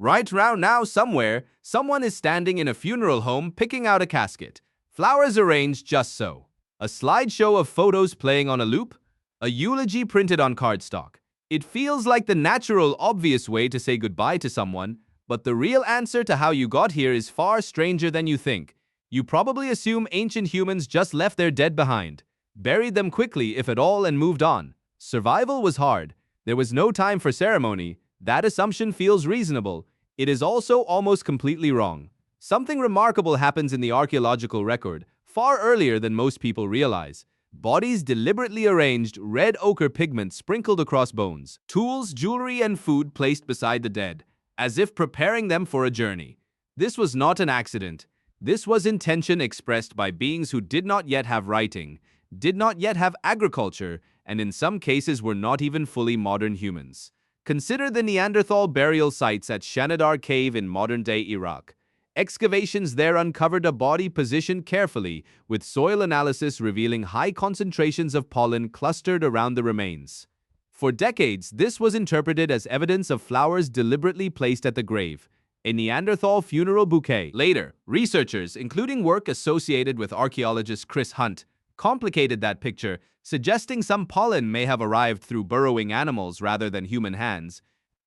Right round now, somewhere, someone is standing in a funeral home picking out a casket. Flowers arranged just so. A slideshow of photos playing on a loop. A eulogy printed on cardstock. It feels like the natural, obvious way to say goodbye to someone, but the real answer to how you got here is far stranger than you think. You probably assume ancient humans just left their dead behind, buried them quickly if at all, and moved on. Survival was hard. There was no time for ceremony. That assumption feels reasonable. It is also almost completely wrong. Something remarkable happens in the archaeological record, far earlier than most people realize. Bodies deliberately arranged, red ochre pigment sprinkled across bones, tools, jewelry, and food placed beside the dead, as if preparing them for a journey. This was not an accident. This was intention expressed by beings who did not yet have writing, did not yet have agriculture, and in some cases were not even fully modern humans. Consider the Neanderthal burial sites at Shanidar Cave in modern-day Iraq. Excavations there uncovered a body positioned carefully, with soil analysis revealing high concentrations of pollen clustered around the remains. For decades, this was interpreted as evidence of flowers deliberately placed at the grave, a Neanderthal funeral bouquet. Later, researchers, including work associated with archaeologist Chris Hunt, complicated that picture, suggesting some pollen may have arrived through burrowing animals rather than human hands.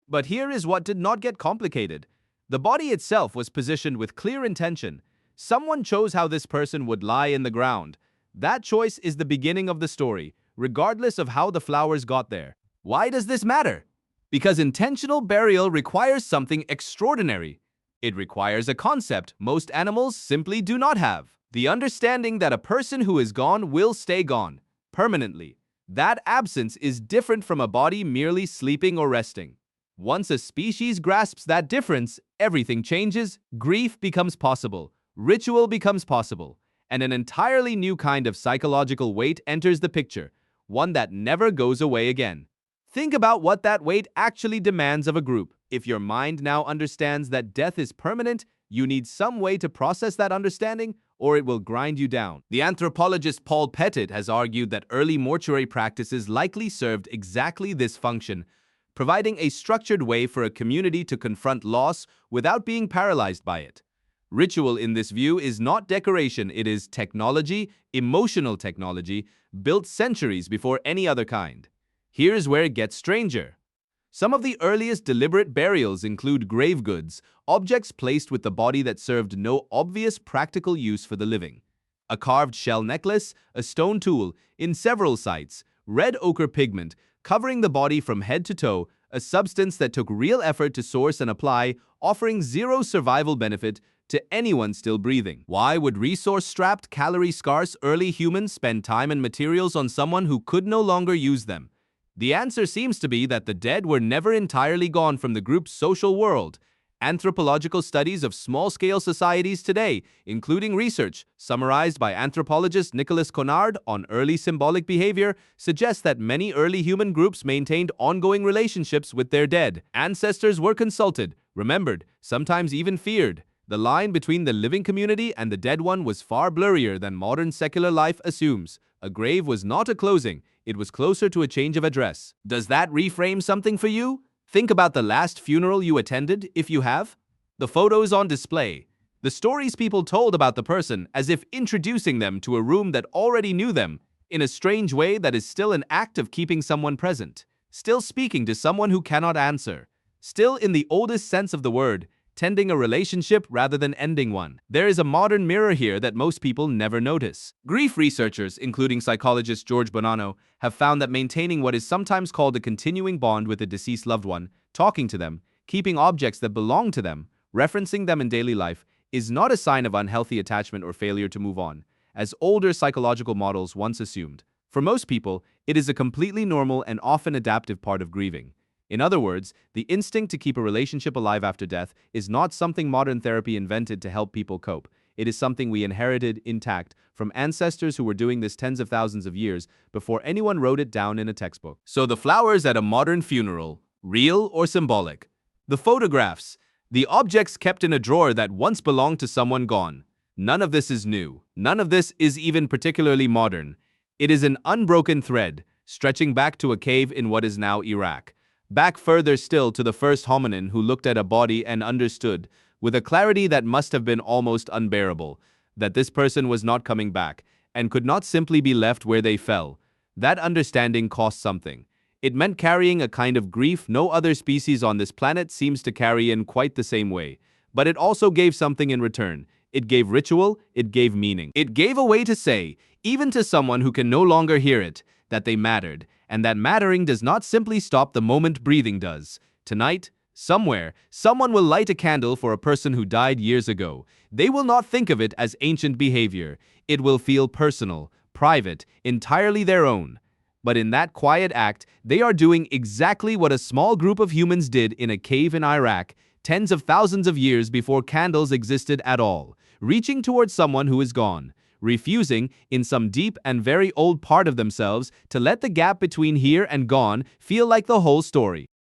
But here is what did not get complicated. The body itself was positioned with clear intention. Someone chose how this person would lie in the ground. That choice is the beginning of the story, regardless of how the flowers got there. Why does this matter? Because intentional burial requires something extraordinary. It requires a concept most animals simply do not have. The understanding that a person who is gone will stay gone, permanently. That absence is different from a body merely sleeping or resting. Once a species grasps that difference, everything changes, grief becomes possible, ritual becomes possible, and an entirely new kind of psychological weight enters the picture, one that never goes away again. Think about what that weight actually demands of a group. If your mind now understands that death is permanent, you need some way to process that understanding, or it will grind you down. The anthropologist Paul Pettit has argued that early mortuary practices likely served exactly this function, providing a structured way for a community to confront loss without being paralyzed by it. Ritual in this view is not decoration, it is technology, emotional technology, built centuries before any other kind. Here's where it gets stranger. Some of the earliest deliberate burials include grave goods, objects placed with the body that served no obvious practical use for the living. A carved shell necklace, a stone tool, in several sites, red ochre pigment, covering the body from head to toe, a substance that took real effort to source and apply, offering zero survival benefit to anyone still breathing. Why would resource-strapped, calorie-scarce early humans spend time and materials on someone who could no longer use them? The answer seems to be that the dead were never entirely gone from the group's social world. Anthropological studies of small-scale societies today, including research summarized by anthropologist Nicholas Conard on early symbolic behavior, suggest that many early human groups maintained ongoing relationships with their dead. Ancestors were consulted, remembered, sometimes even feared. The line between the living community and the dead one was far blurrier than modern secular life assumes. A grave was not a closing, it was closer to a change of address. Does that reframe something for you? Think about the last funeral you attended, if you have. The photos on display, the stories people told about the person as if introducing them to a room that already knew them, in a strange way that is still an act of keeping someone present, still speaking to someone who cannot answer, still in the oldest sense of the word, tending a relationship rather than ending one. There is a modern mirror here that most people never notice. Grief researchers, including psychologist George Bonanno, have found that maintaining what is sometimes called a continuing bond with a deceased loved one, talking to them, keeping objects that belong to them, referencing them in daily life, is not a sign of unhealthy attachment or failure to move on, as older psychological models once assumed. For most people, it is a completely normal and often adaptive part of grieving. In other words, the instinct to keep a relationship alive after death is not something modern therapy invented to help people cope. It is something we inherited intact from ancestors who were doing this tens of thousands of years before anyone wrote it down in a textbook. So the flowers at a modern funeral, real or symbolic? The photographs, the objects kept in a drawer that once belonged to someone gone. None of this is new. None of this is even particularly modern. It is an unbroken thread, stretching back to a cave in what is now Iraq. Back further still to the first hominin who looked at a body and understood, with a clarity that must have been almost unbearable, that this person was not coming back, and could not simply be left where they fell. That understanding cost something. It meant carrying a kind of grief no other species on this planet seems to carry in quite the same way. But it also gave something in return. It gave ritual, it gave meaning. It gave a way to say, even to someone who can no longer hear it, that they mattered, and that mattering does not simply stop the moment breathing does. Tonight, somewhere, someone will light a candle for a person who died years ago. They will not think of it as ancient behavior. It will feel personal, private, entirely their own. But in that quiet act, they are doing exactly what a small group of humans did in a cave in Iraq, tens of thousands of years before candles existed at all, reaching towards someone who is gone, refusing, in some deep and very old part of themselves, to let the gap between here and gone feel like the whole story.